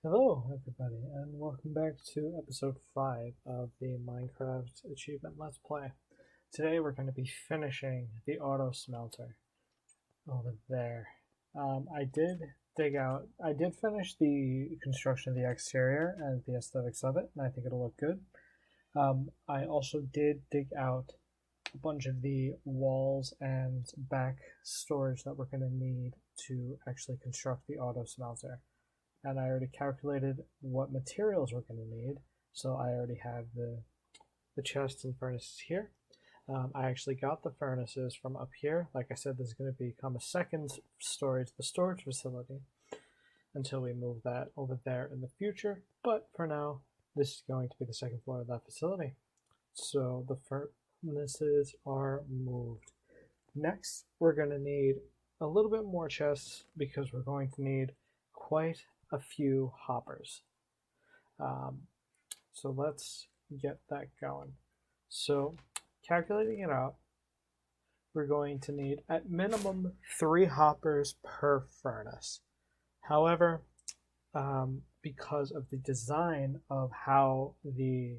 Hello, everybody, and welcome back to episode 5 of the Minecraft Achievement Let's Play. Today we're going to be finishing the auto smelter over there. I did finish the construction of the exterior and the aesthetics of it, and I think it'll look good. I also did dig out a bunch of the walls and back storage that we're going to need to actually construct the auto smelter. And I already calculated what materials we're going to need, so I already have the chests and furnaces here. I actually got the furnaces from up here. Like I said, this is going to become a second the storage facility, until we move that over there in the future. But for now, this is going to be the second floor of that facility. So the furnaces are moved. Next, we're going to need a little bit more chests because we're going to need quite a few hoppers. So let's get that going. So calculating it out, we're going to need at minimum 3 hoppers per furnace. However, because of the design of how the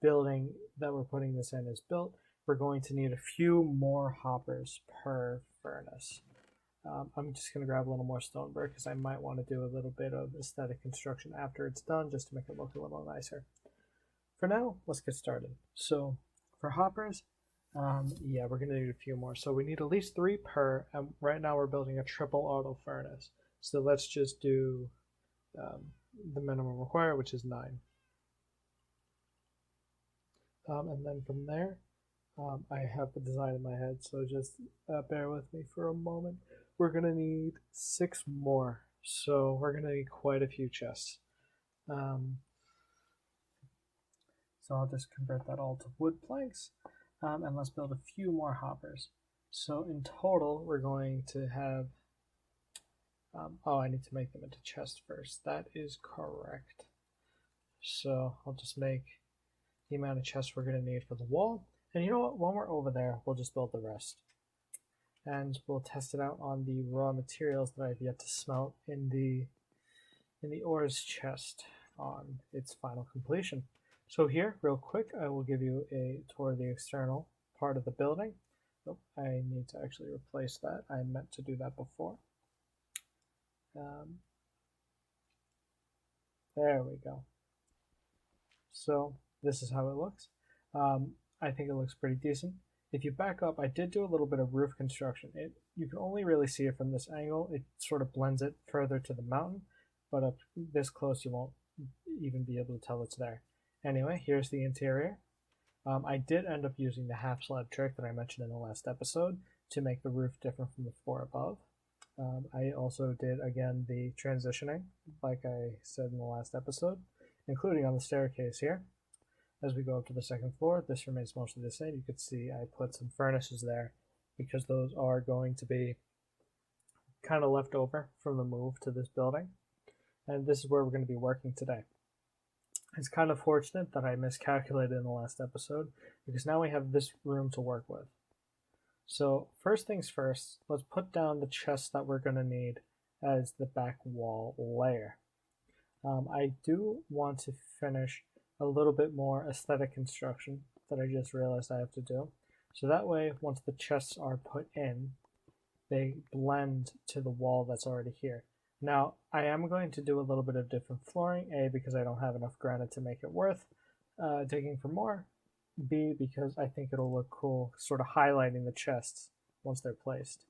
building that we're putting this in is built, we're going to need a few more hoppers per furnace. I'm just going to grab a little more stone brick because I might want to do a little bit of aesthetic construction after it's done just to make it look a little nicer. For now, let's get started. So for hoppers, yeah, we're going to need a few more. So we need at least 3 per, and right now we're building a triple auto furnace. So let's just do the minimum required, which is 9. And then from there, I have the design in my head, so just bear with me for a moment. We're going to need 6 more, so we're going to need quite a few chests. So I'll just convert that all to wood planks, and let's build a few more hoppers. So in total, we're going to have... oh, I need to make them into chests first. That is correct. So I'll just make the amount of chests we're going to need for the wall. And you know what? When we're over there, we'll just build the rest. And we'll test it out on the raw materials that I've yet to smelt in the ores chest on its final completion. So here, real quick, I will give you a tour of the external part of the building. Oh, I need to actually replace that. I meant to do that before. There we go. So this is how it looks. I think it looks pretty decent. If you back up, I did do a little bit of roof construction. You can only really see it from this angle. It sort of blends it further to the mountain, but up this close you won't even be able to tell it's there. Anyway, here's the interior. I did end up using the half slab trick that I mentioned in the last episode to make the roof different from the floor above. I also did, again, the transitioning, like I said in the last episode, including on the staircase here. As we go up to the second floor, this remains mostly the same. You could see I put some furnaces there because those are going to be kind of left over from the move to this building. And this is where we're going to be working today. It's kind of fortunate that I miscalculated in the last episode because now we have this room to work with. So first things first, let's put down the chests that we're going to need as the back wall layer. I do want to finish a little bit more aesthetic construction that I just realized I have to do. So that way, once the chests are put in, they blend to the wall that's already here. Now, I am going to do a little bit of different flooring, A, because I don't have enough granite to make it worth digging for more, B, because I think it'll look cool, sort of highlighting the chests once they're placed,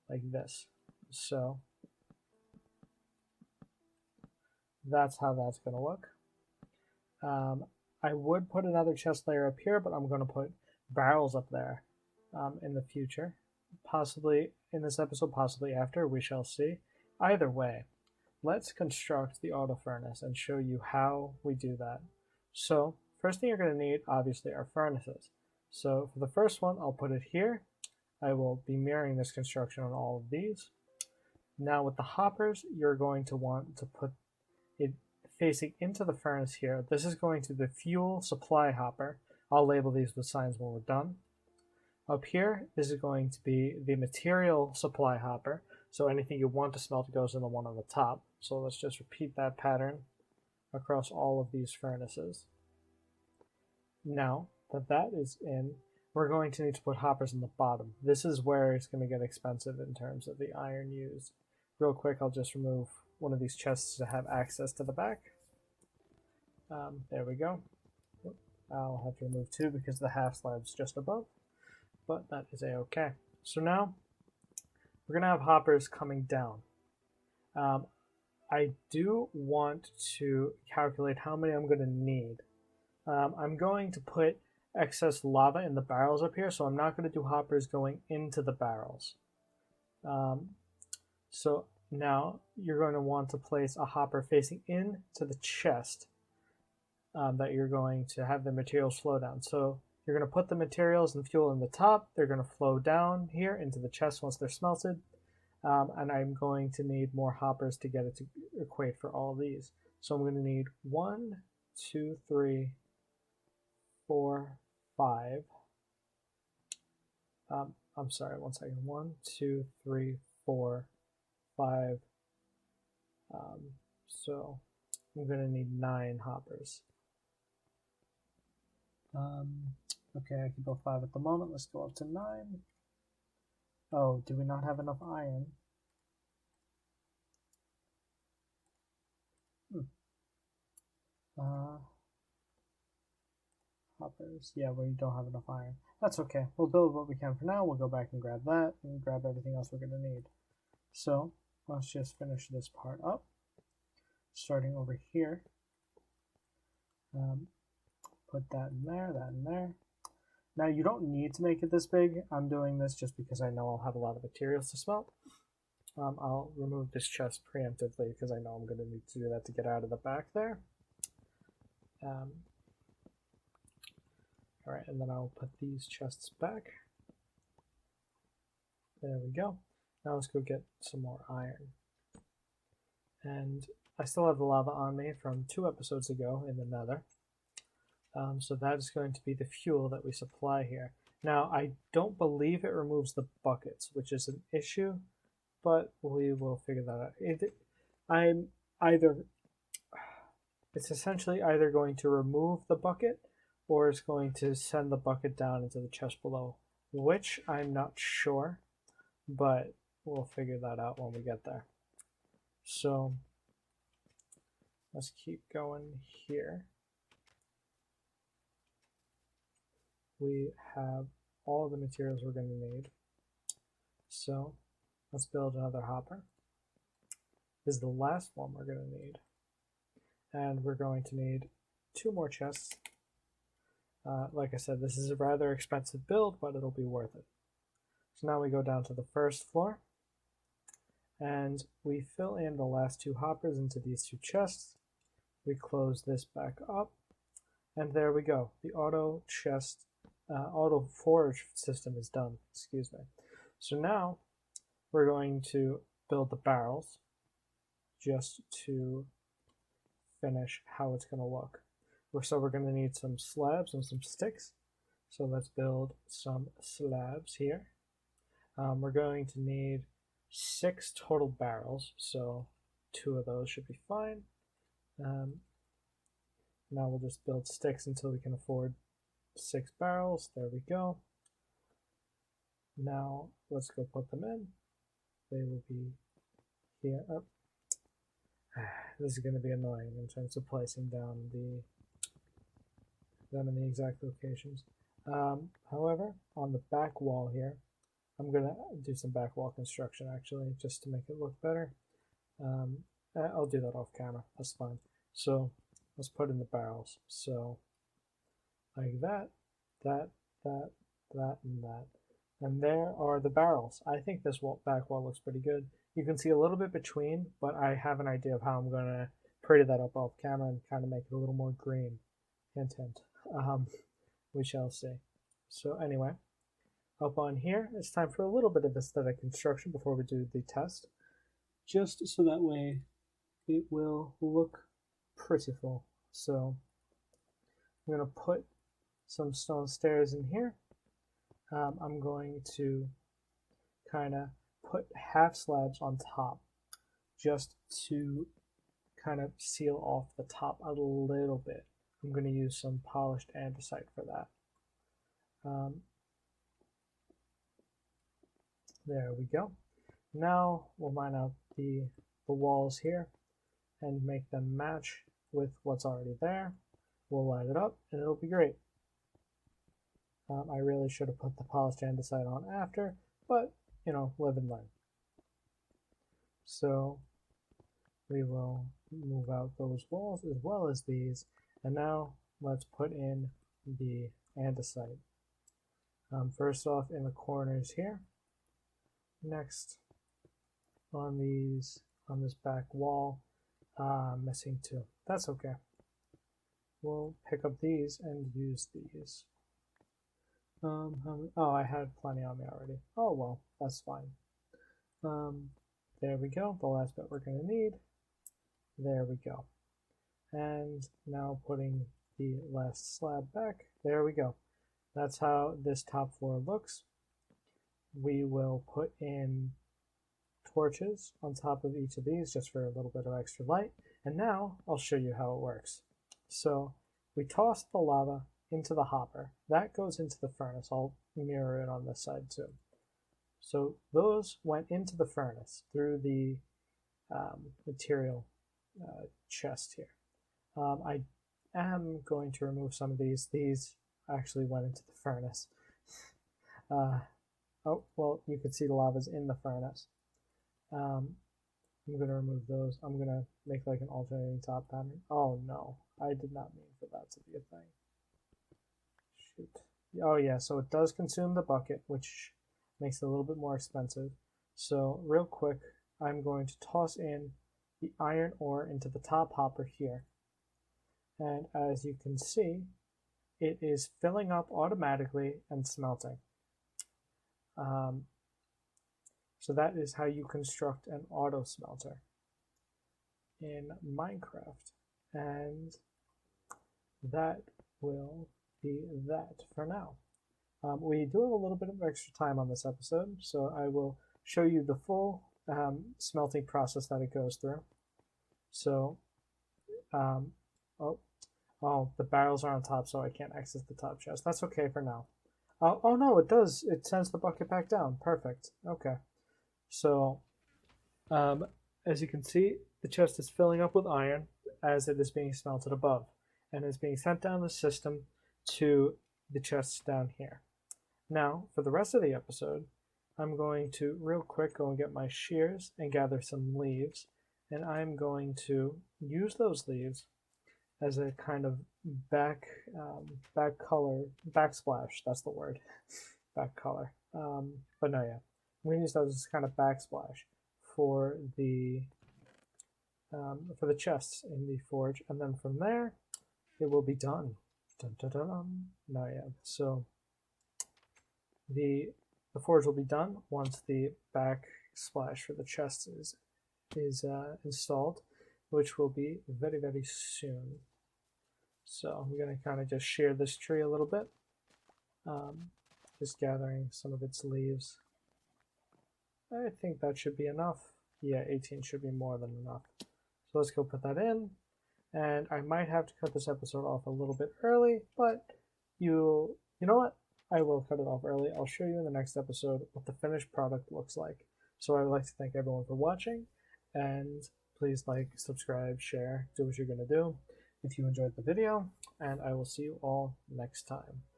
like this. So that's how that's going to look. I would put another chest layer up here, but I'm going to put barrels up there in the future. Possibly in this episode, possibly after, we shall see. Either way, let's construct the auto furnace and show you how we do that. So, first thing you're going to need, obviously, are furnaces. So, for the first one, I'll put it here. I will be mirroring this construction on all of these. Now, with the hoppers, you're going to want to put it facing into the furnace here. This is going to be the fuel supply hopper. I'll label these with signs when we're done. Up here, this is going to be the material supply hopper. So anything you want to smelt goes in the one on the top. So let's just repeat that pattern across all of these furnaces. Now that that is in, we're going to need to put hoppers in the bottom. This is where it's going to get expensive in terms of the iron used. Real quick, I'll just remove one of these chests to have access to the back. There we go. I'll have to remove two because the half slab's just above, but that is a-okay. So now we're going to have hoppers coming down. I do want to calculate how many I'm going to need. I'm going to put excess lava in the barrels up here, so I'm not going to do hoppers going into the barrels. So now you're going to want to place a hopper facing into the chest that you're going to have the materials flow down. So you're going to put the materials and fuel in the top. They're going to flow down here into the chest once they're smelted. And I'm going to need more hoppers to get it to equate for all of these. So I'm going to need 1, 2, 3, 4, 5. I'm sorry, 1 second. 1, 2, 3, 4, 5. So I'm going to need 9 hoppers. Okay, I can build 5 at the moment. Let's go up to 9. Oh, do we not have enough iron? Hoppers. Yeah, we don't have enough iron. That's okay. We'll build what we can for now. We'll go back and grab that and grab everything else we're going to need. So let's just finish this part up. Starting over here. Put that in there, that in there. Now you don't need to make it this big. I'm doing this just because I know I'll have a lot of materials to smelt. I'll remove this chest preemptively because I know I'm going to need to do that to get out of the back there. Alright, and then I'll put these chests back. There we go. Now let's go get some more iron. And I still have the lava on me from 2 episodes ago in the nether. So that is going to be the fuel that we supply here. Now, I don't believe it removes the buckets, which is an issue, but we will figure that out. It's essentially either going to remove the bucket or it's going to send the bucket down into the chest below, which I'm not sure, but we'll figure that out when we get there. So let's keep going here. We have all the materials we're going to need. So let's build another hopper. This is the last one we're going to need. And we're going to need 2 more chests. Like I said, this is a rather expensive build, but it'll be worth it. So now we go down to the first floor. And we fill in the last 2 hoppers into these 2 chests. We close this back up. And there we go. The auto forge system is done. Excuse me. So now we're going to build the barrels just to finish how it's going to look. So we're going to need some slabs and some sticks. So let's build some slabs here. We're going to need 6 total barrels, so 2 of those should be fine. Now we'll just build sticks until we can afford 6 barrels. There we go. Now let's go put them in. They will be here. Oh. This is going to be annoying in terms of placing down them in the exact locations. However, on the back wall here, I'm going to do some back wall construction actually, just to make it look better. I'll do that off camera. That's fine. So let's put in the barrels. So like that, and that. And there are the barrels. I think this back wall looks pretty good. You can see a little bit between, but I have an idea of how I'm going to pretty that up off camera and kind of make it a little more green. Hint, hint. We shall see. So anyway, up on here, it's time for a little bit of aesthetic construction before we do the test. Just so that way it will look prettiful. So I'm going to put some stone stairs in here. I'm going to kind of put half slabs on top just to kind of seal off the top a little bit. I'm going to use some polished andesite for that. There we go. Now we'll line out the walls here and make them match with what's already there. We'll light it up and it'll be great. I really should have put the polished andesite on after, but you know, live and learn. So we will move out those walls as well as these, and now let's put in the andesite. First off in the corners here. Next on this back wall, missing two. That's okay. We'll pick up these and use these. Oh, I had plenty on me already. Oh well, that's fine. There we go. The last bit we're going to need. There we go. And now putting the last slab back. There we go. That's how this top floor looks. We will put in torches on top of each of these just for a little bit of extra light. And now I'll show you how it works. So we toss the lava into the hopper. That goes into the furnace. I'll mirror it on this side too. So those went into the furnace through the material chest here. I am going to remove some of these. These actually went into the furnace. Oh, well, you can see the lava's in the furnace. I'm going to remove those. I'm going to make like an alternating top pattern. Oh no, I did not mean for that to be a thing. Shoot. Oh yeah, so it does consume the bucket, which makes it a little bit more expensive. So real quick, I'm going to toss in the iron ore into the top hopper here. And as you can see, it is filling up automatically and smelting. So that is how you construct an auto smelter in Minecraft. And that will be that for now. We do have a little bit of extra time on this episode, so I will show you the full smelting process that it goes through. So, oh, the barrels are on top, so I can't access the top chest. That's okay for now. Oh no, it does. It sends the bucket back down. Perfect. Okay. So, as you can see, the chest is filling up with iron as it is being smelted above, and is being sent down the system to the chests down here. Now, for the rest of the episode, I'm going to real quick go and get my shears and gather some leaves, and I'm going to use those leaves as a kind of backsplash. That's the word, back color. But no, yeah, I'm gonna use those as kind of backsplash for the chests in the forge, and then from there, it will be done. Dun, dun, dun, dun. No, yeah. So the forge will be done once the backsplash for the chest is installed, which will be very, very soon. So I'm going to kind of just shear this tree a little bit, just gathering some of its leaves. I think that should be enough. Yeah, 18 should be more than enough. So let's go put that in. And I might have to cut this episode off a little bit early, but you know what? I will cut it off early. I'll show you in the next episode what the finished product looks like. So I would like to thank everyone for watching, and please like, subscribe, share, do what you're going to do if you enjoyed the video, and I will see you all next time.